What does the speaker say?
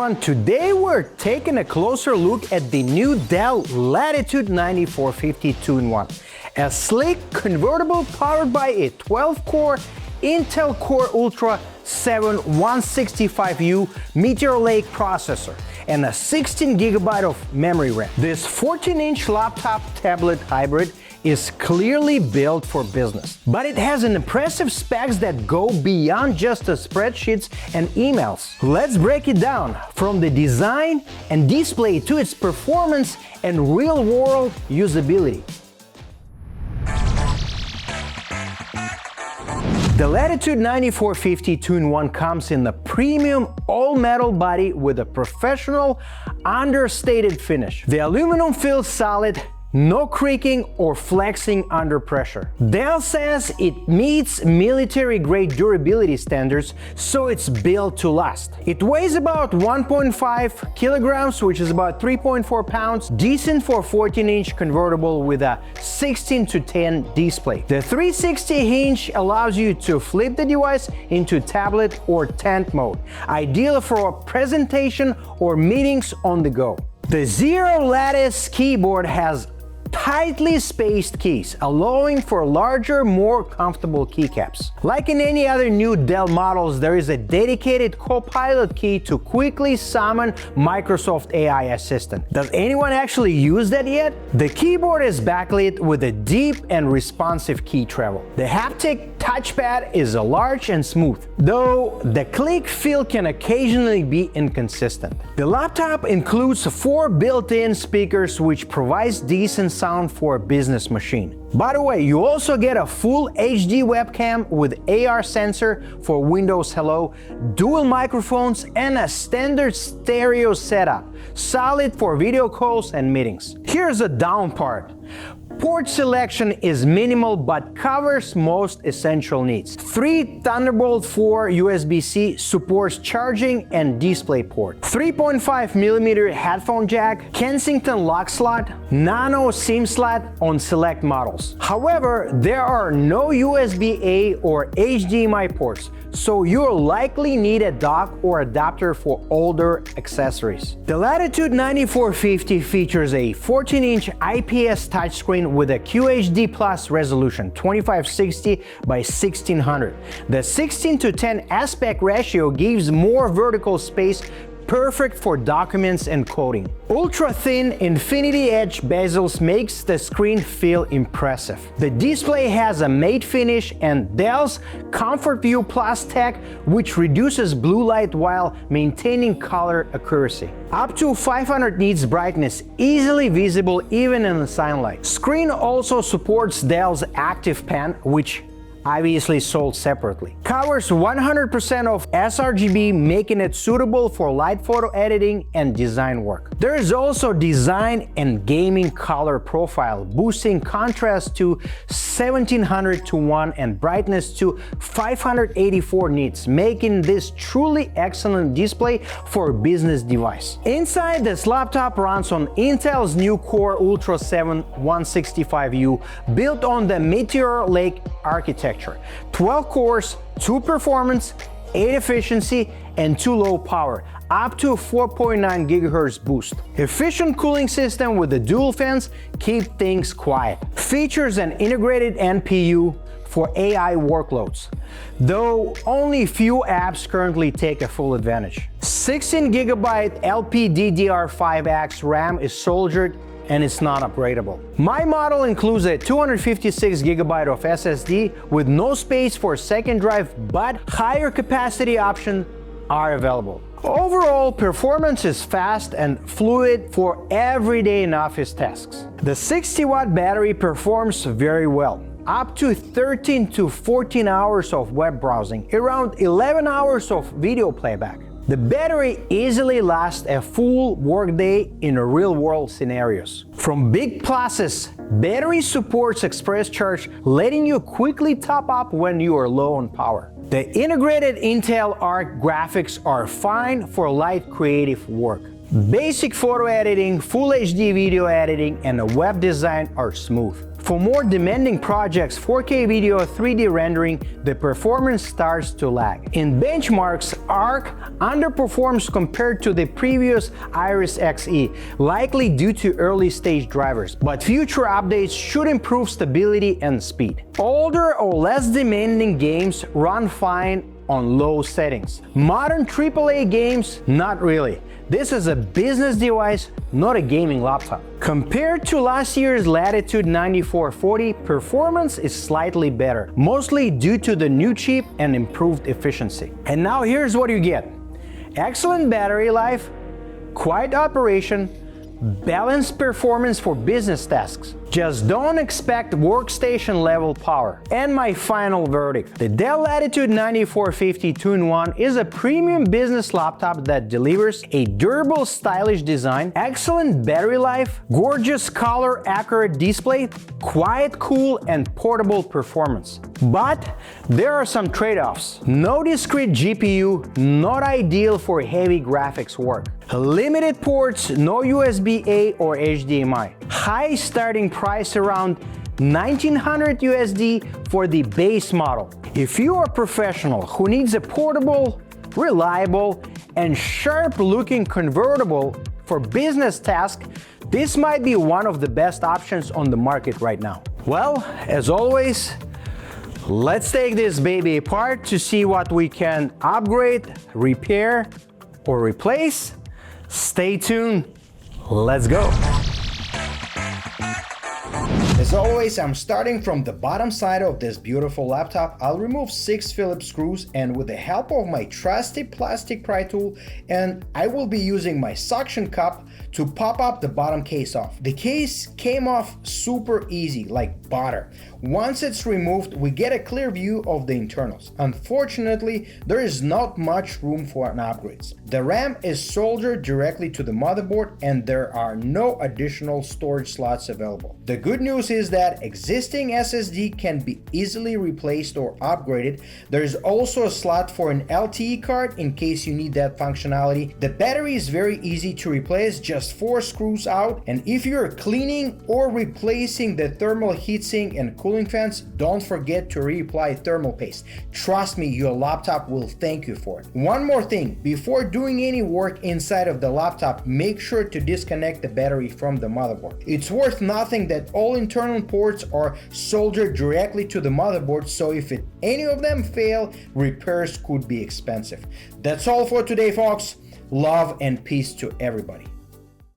everyone, today we're taking a closer look at the new Dell Latitude 9450 2-in-1. A sleek convertible powered by a 12-core Intel Core Ultra 7 165U Meteor Lake processor and a 16GB of memory RAM. This 14-inch laptop tablet hybrid is clearly built for business, but it has an impressive specs that go beyond just the spreadsheets and emails. Let's break it down from the design and display to its performance and real-world usability. The Latitude 9450 2-in-1 comes in the premium all-metal body with a professional, understated finish. The aluminum feels solid, no creaking or flexing under pressure. Dell says it meets military-grade durability standards, so it's built to last. It weighs about 1.5 kilograms, which is about 3.4 pounds, decent for a 14-inch convertible with a 16:10 display. The 360 hinge allows you to flip the device into tablet or tent mode, ideal for a presentation or meetings on the go. The Zero Lattice keyboard has tightly spaced keys, allowing for larger, more comfortable keycaps. Like in any other new Dell models, there is a dedicated Copilot key to quickly summon Microsoft AI Assistant. Does anyone actually use that yet? The keyboard is backlit with a deep and responsive key travel. The haptic touchpad is large and smooth, though the click feel can occasionally be inconsistent. The laptop includes 4 built-in speakers, which provides decent sound for a business machine. By the way, you also get a full HD webcam with AR sensor for Windows Hello, dual microphones, and a standard stereo setup, solid for video calls and meetings. Here's the down part. Port selection is minimal but covers most essential needs. 3 Thunderbolt 4 USB-C supports charging and display port. 3.5mm headphone jack, Kensington lock slot, nano SIM slot on select models. However, there are no USB-A or HDMI ports, so you'll likely need a dock or adapter for older accessories. The Latitude 9450 features a 14-inch IPS touchscreen with a QHD Plus resolution, 2560 by 1600. The 16:10 aspect ratio gives more vertical space, perfect for documents and coding. Ultra-thin infinity edge bezels makes the screen feel impressive. The display has a matte finish and Dell's ComfortView Plus tech, which reduces blue light while maintaining color accuracy. Up to 500 nits brightness, easily visible even in the sunlight. Screen also supports Dell's Active Pen, which obviously sold separately. Covers 100% of sRGB, making it suitable for light photo editing and design work. There is also design and gaming color profile, boosting contrast to 1700:1 and brightness to 584 nits, making this truly excellent display for a business device. Inside, this laptop runs on Intel's new Core Ultra 7 165U, built on the Meteor Lake architecture. 12 cores, 2 performance, 8 efficiency, and 2 low power, up to 4.9 GHz boost. Efficient cooling system with the dual fans keep things quiet. Features an integrated NPU for AI workloads, though only few apps currently take a full advantage. 16GB LPDDR5X RAM is soldiered and it's not upgradable. My model includes a 256GB of SSD with no space for a second drive, but higher capacity options are available. Overall, performance is fast and fluid for everyday and office tasks. The 60-watt battery performs very well. Up to 13 to 14 hours of web browsing, around 11 hours of video playback. The battery easily lasts a full workday in real-world scenarios. From big pluses, battery supports express charge, letting you quickly top up when you are low on power. The integrated Intel Arc graphics are fine for light creative work. Basic photo editing, full HD video editing, and web design are smooth. For more demanding projects, 4K video, 3D rendering, the performance starts to lag. In benchmarks, ARC underperforms compared to the previous Iris Xe, likely due to early stage drivers, but future updates should improve stability and speed. Older or less demanding games run fine on low settings. Modern AAA games, not really. This is a business device, not a gaming laptop. Compared to last year's Latitude 9440, performance is slightly better, mostly due to the new chip and improved efficiency. And now here's what you get. Excellent battery life, quiet operation, balanced performance for business tasks. Just don't expect workstation level power. And my final verdict. The Dell Latitude 9450 2-in-1 is a premium business laptop that delivers a durable, stylish design, excellent battery life, gorgeous color accurate display, quiet, cool, and portable performance. But there are some trade-offs. No discrete GPU, not ideal for heavy graphics work. Limited ports, no USB-A or HDMI. High starting price around $1,900 USD for the base model. If you are a professional who needs a portable, reliable, and sharp-looking convertible for business tasks, this might be one of the best options on the market right now. Well, as always, let's take this baby apart to see what we can upgrade, repair, or replace. Stay tuned, let's go! As always, I'm starting from the bottom side of this beautiful laptop. I'll remove 6 Phillips screws, and with the help of my trusty plastic pry tool, and I will be using my suction cup to pop up the bottom case off. The case came off super easy, like butter. Once it's removed, we get a clear view of the internals. Unfortunately, there is not much room for an upgrade. The RAM is soldered directly to the motherboard, and there are no additional storage slots available. The good news is that existing SSD can be easily replaced or upgraded. There is also a slot for an LTE card in case you need that functionality. The battery is very easy to replace, just 4 screws out, and if you're cleaning or replacing the thermal heatsink and cooling fans, don't forget to reapply thermal paste. Trust me, your laptop will thank you for it. One more thing, before doing any work inside of the laptop, make sure to disconnect the battery from the motherboard. It's worth nothing that all internal ports are soldered directly to the motherboard, so if any of them fail, repairs could be expensive. That's all for today, folks. Love and peace to everybody.